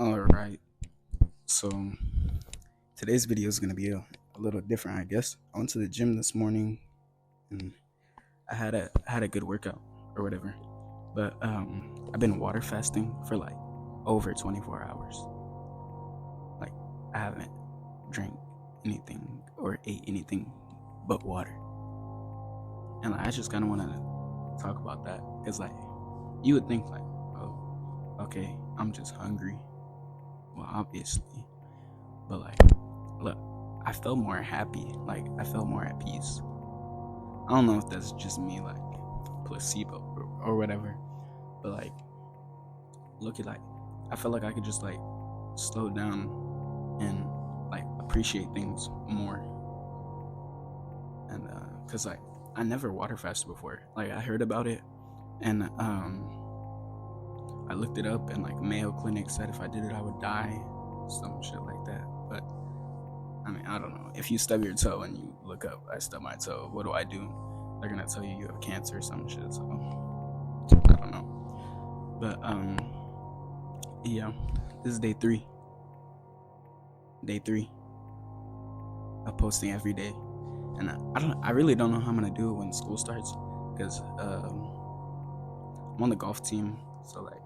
All right. So today's video is gonna be a little different, I guess. I went to the gym this morning and I had a good workout or whatever. But I've been water fasting for like over 24 hours. Like I haven't drank anything or ate anything but water. And like, I just kind of want to talk about that because like you would think like, oh, okay, I'm just hungry. Well, obviously, but like, look, I felt more happy. Like I felt more at peace. I don't know if that's just me, like placebo or whatever, but like, look at like, I felt like I could just like slow down and like appreciate things more. And cause like I never water fasted before. Like I heard about it, and I looked it up, and like Mayo Clinic said if I did it I would die, some shit like that. But I mean, I don't know. If you stub your toe and you look up, I stub my toe, what do I do? They're gonna tell you have cancer or some shit. So I don't know. But yeah, this is day three. Day three of posting every day, and I really don't know how I'm gonna do it when school starts, because I'm on the golf team, so like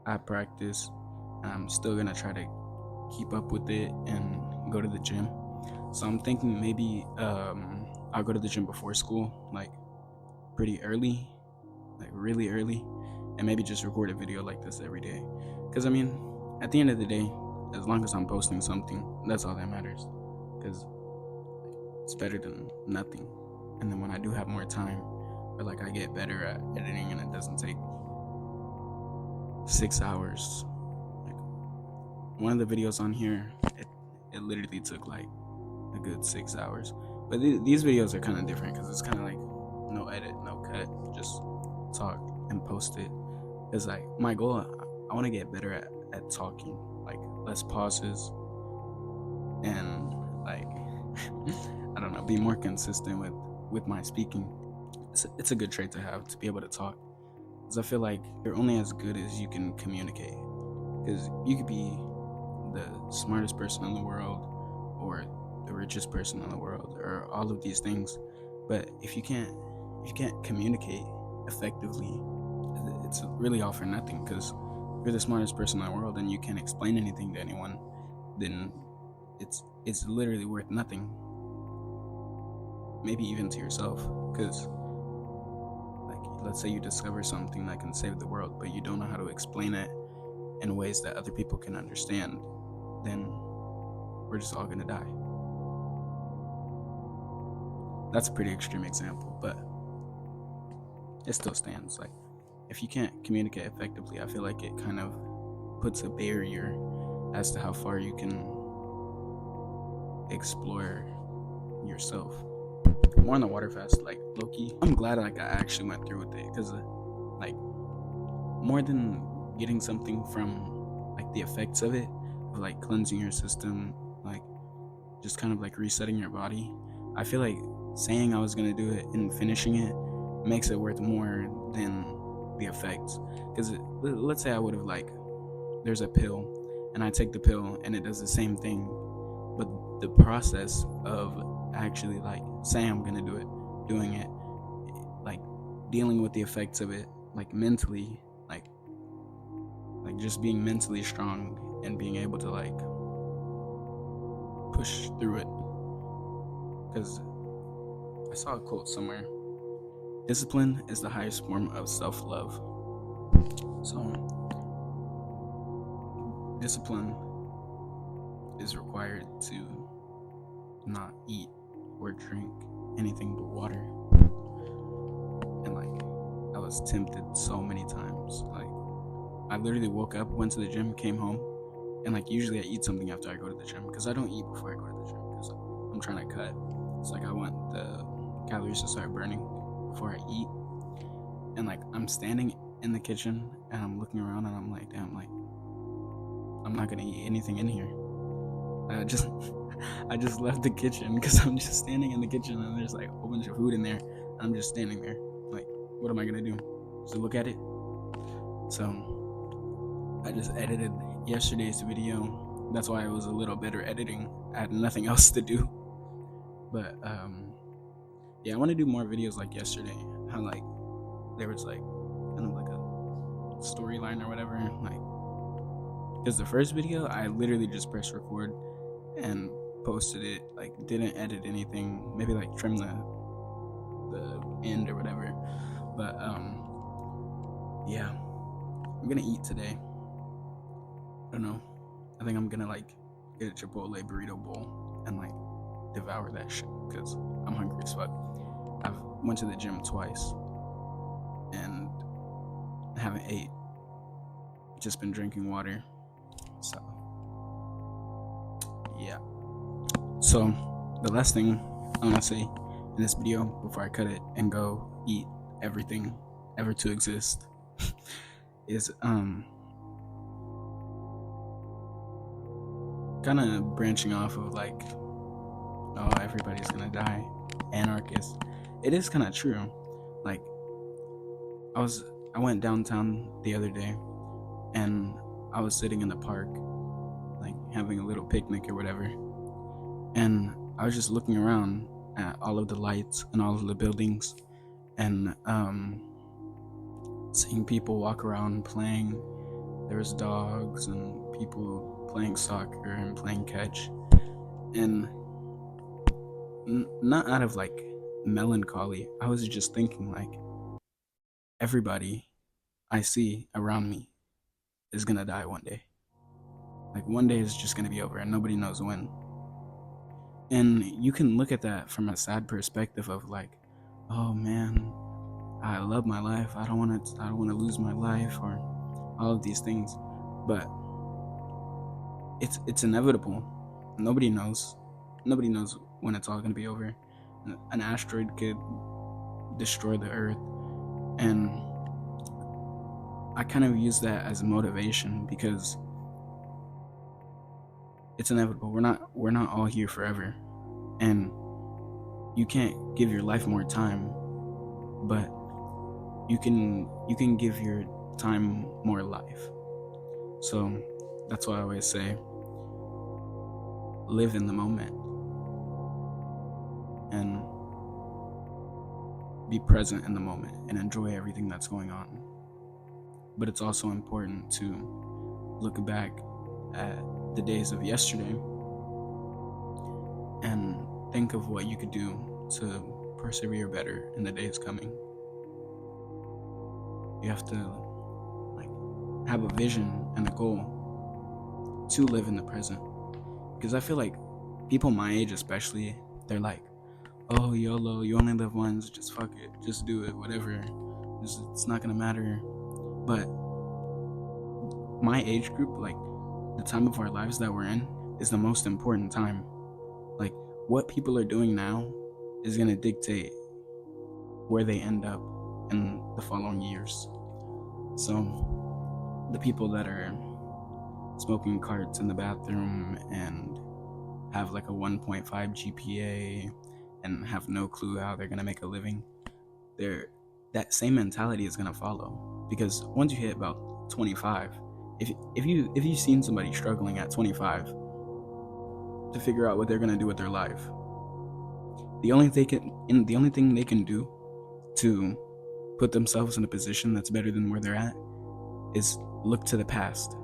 I practice, and I'm still gonna try to keep up with it and go to the gym. So I'm thinking maybe I'll go to the gym before school, like pretty early, like really early, and maybe just record a video like this every day. Because I mean, at the end of the day, as long as I'm posting something, that's all that matters. Because it's better than nothing. And then when I do have more time, or like I get better at editing and it doesn't take 6 hours. Like one of the videos on here, it literally took like a good 6 hours. But these videos are kind of different because it's kind of like no edit, no cut, just talk and post it. Because like my goal, I want to get better at talking, like less pauses, and like I don't know, be more consistent with my speaking. It's a good trait to have, to be able to talk, because I feel like you're only as good as you can communicate. Because you could be the smartest person in the world or the richest person in the world or all of these things, but if you can't communicate effectively, it's really all for nothing. Because if you're the smartest person in the world and you can't explain anything to anyone, then it's literally worth nothing, maybe even to yourself. Because like, let's say you discover something that can save the world, but you don't know how to explain it in ways that other people can understand, then we're just all gonna die. That's a pretty extreme example, but it still stands. Like, if you can't communicate effectively, I feel like it kind of puts a barrier as to how far you can explore yourself. More on the water fast, like low-key, I'm glad like I actually went through with it, because like more than getting something from like the effects of it, of like cleansing your system, like just kind of like resetting your body, I feel like saying I was gonna do it and finishing it makes it worth more than the effects. Because let's say I would have like, there's a pill and I take the pill and it does the same thing, but the process of actually like saying I'm gonna do it, doing it, like dealing with the effects of it, like mentally, like just being mentally strong and being able to like push through it. Because I saw a quote somewhere: discipline is the highest form of self-love. So discipline is required to not eat or drink anything but water. And like, I was tempted so many times. Like, I literally woke up, went to the gym, came home, and like usually I eat something after I go to the gym, because I don't eat before I go to the gym because I'm trying to cut. It's like I want the calories to start burning before I eat. And like, I'm standing in the kitchen and I'm looking around and I'm like, damn, like I'm not gonna eat anything in here. I just I just left the kitchen because I'm just standing in the kitchen and there's like a whole bunch of food in there. I'm just standing there. Like, what am I gonna do? Just look at it? So I just edited yesterday's video. That's why I was a little better editing. I had nothing else to do. But yeah, I want to do more videos like yesterday. How like there was like kind of like a storyline or whatever. Like, because the first video I literally just pressed record and posted it. Like, didn't edit anything. Maybe like trim the end or whatever. But yeah, I'm gonna eat today. I don't know. I think I'm gonna like get a Chipotle burrito bowl and like devour that shit because I'm hungry as fuck. I've went to the gym twice and haven't ate. Just been drinking water. So yeah. So the last thing I want to say in this video before I cut it and go eat everything ever to exist is kind of branching off of like, oh, everybody's gonna die, anarchist. It is kind of true. Like, I went downtown the other day and I was sitting in the park, like having a little picnic or whatever, and I was just looking around at all of the lights and all of the buildings and seeing people walk around playing. There was dogs and people playing soccer and playing catch, and not out of like melancholy. I was just thinking like, everybody I see around me is gonna die one day. Like, one day is just gonna be over and nobody knows when. And you can look at that from a sad perspective of like, oh man, I love my life. I don't want to lose my life or all of these things. But it's inevitable. Nobody knows when it's all gonna be over. An asteroid could destroy the earth, and I kind of use that as motivation because it's inevitable. We're not all here forever, and you can't give your life more time, but you can give your time more life. So that's why I always say, live in the moment and be present in the moment and enjoy everything that's going on. But it's also important to look back at the days of yesterday and think of what you could do to persevere better in the days coming. You have to like have a vision and a goal to live in the present, because I feel like people my age especially, they're like, oh, YOLO, you only live once, just fuck it, just do it, whatever, it's not gonna matter. But my age group, like the time of our lives that we're in, is the most important time. Like, what people are doing now is gonna dictate where they end up in the following years. So the people that are smoking carts in the bathroom and have like a 1.5 GPA and have no clue how they're gonna make a living, that same mentality is gonna follow. Because once you hit about 25, if you've seen somebody struggling at 25 to figure out what they're gonna do with their life, the only thing they can do to put themselves in a position that's better than where they're at is look to the past.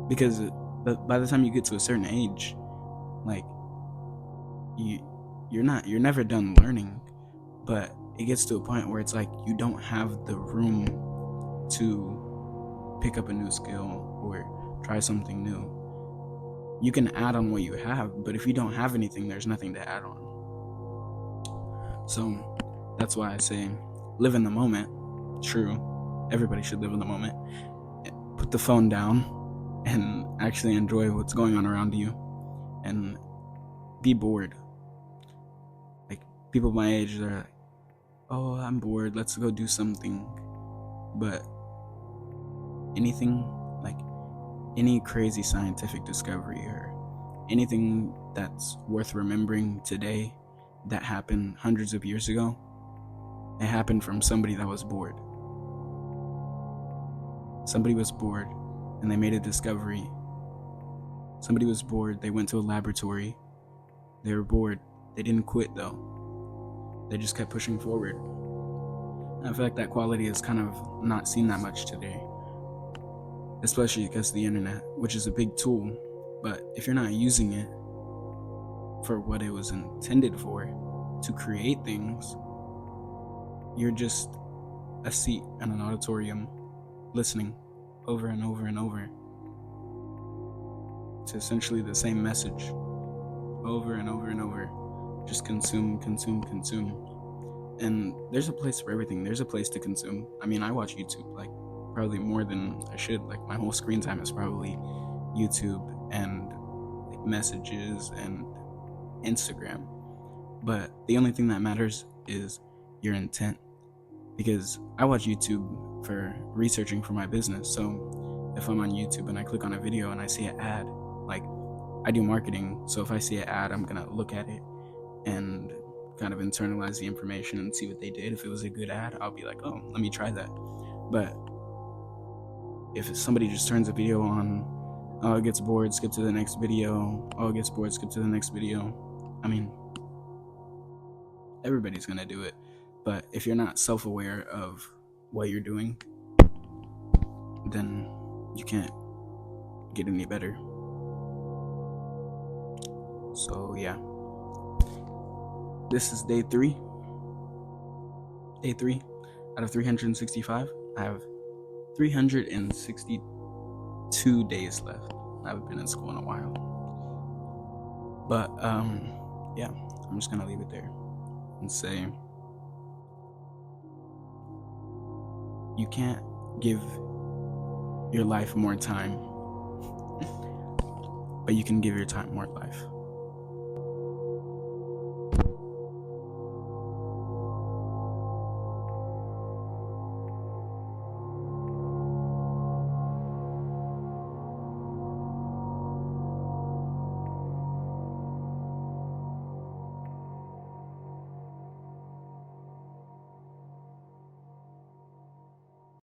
Because by the time you get to a certain age, like you're never done learning, but it gets to a point where it's like you don't have the room to pick up a new skill or try something new. You can add on what you have, but if you don't have anything, there's nothing to add on. So that's why I say live in the moment. True, everybody should live in the moment. Put the phone down and actually enjoy what's going on around you and be bored. Like, people my age, they're like, oh, I'm bored, let's go do something. But anything, like any crazy scientific discovery or anything that's worth remembering today that happened hundreds of years ago, it happened from somebody that was bored. Somebody was bored and they made a discovery. Somebody was bored. They went to a laboratory. They were bored. They didn't quit though. They just kept pushing forward. And I feel like that quality is kind of not seen that much today, especially because of the internet, which is a big tool. But if you're not using it for what it was intended for, to create things, you're just a seat in an auditorium listening over and over and over to essentially the same message over and over and over. Just consume. And there's a place for everything. There's a place to consume. I mean, I watch YouTube like probably more than I should. Like my whole screen time is probably YouTube and like messages and Instagram. But the only thing that matters is your intent, because I watch YouTube for researching for my business. So if I'm on YouTube and I click on a video and I see an ad, like I do marketing, so if I see an ad, I'm gonna look at it and kind of internalize the information and see what they did. If it was a good ad, I'll be like, oh, let me try that. But if somebody just turns a video on, oh, it gets bored, skip to the next video, oh, it gets bored, skip to the next video, I mean, everybody's gonna do it. But if you're not self-aware of what you're doing, then you can't get any better. So yeah, this is day 3 out of 365. I have 362 days left. I haven't been in school in a while, but yeah, I'm just gonna leave it there and say, you can't give your life more time, but you can give your time more life.